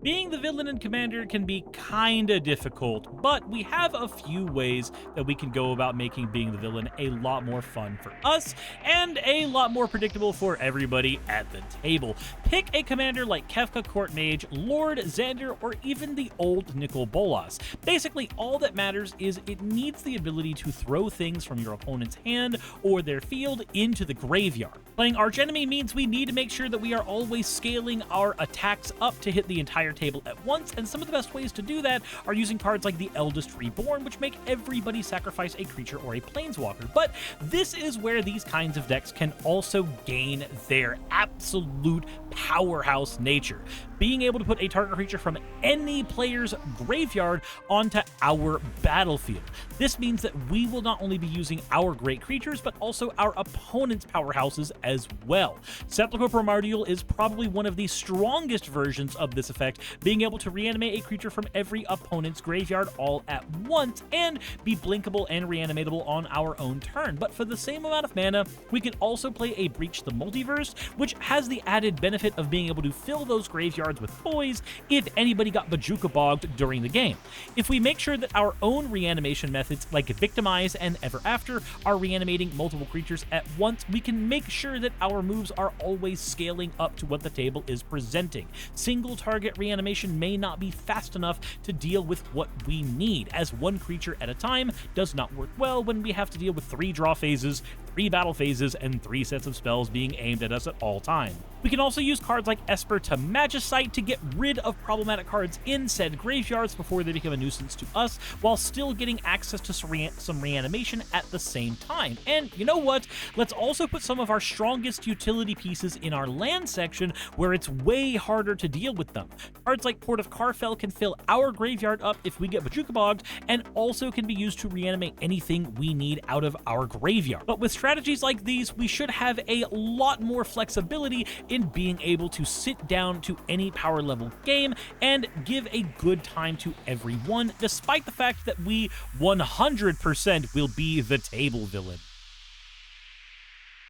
Being the villain in Commander can be kinda difficult, but we have a few ways that we can go about making being the villain a lot more fun for us and a lot more predictable for everybody at the table. Pick a commander like Kefka Court Mage, Lord, Xander, or even the old Nicol Bolas. Basically, all that matters is it needs the ability to throw things from your opponent's hand or their field into the graveyard. Playing Archenemy means we need to make sure that we are always scaling our attacks up to hit the entire table at once, and some of the best ways to do that are using cards like the Eldest Reborn, which make everybody sacrifice a creature or a planeswalker. But this is where these kinds of decks can also gain their absolute powerhouse nature. Being able to put a target creature from any player's graveyard onto our battlefield. This means that we will not only be using our great creatures, but also our opponent's powerhouses as well. Sepulchral Primordial is probably one of the strongest versions of this effect, being able to reanimate a creature from every opponent's graveyard all at once and be blinkable and reanimatable on our own turn. But for the same amount of mana, we can also play a Breach the Multiverse, which has the added benefit of being able to fill those graveyards with toys if anybody got Bajuka bogged during the game. If we make sure that our own reanimation methods like Victimize and Ever After are reanimating multiple creatures at once, we can make sure that our moves are always scaling up to what the table is presenting. Single target reanimation may not be fast enough to deal with what we need, as one creature at a time does not work well when we have to deal with 3 draw phases, 3 battle phases, and 3 sets of spells being aimed at us at all times. We can also use cards like Esper to Magicite to get rid of problematic cards in said graveyards before they become a nuisance to us, while still getting access to some reanimation at the same time. And you know what? Let's also put some of our strongest utility pieces in our land section, where it's way harder to deal with them. Cards like Port of Carfell can fill our graveyard up if we get Bajuka bogged, and also can be used to reanimate anything we need out of our graveyard. But with strategies like these, we should have a lot more flexibility in being able to sit down to any power level game and give a good time to everyone, despite the fact that we 100% will be the table villain.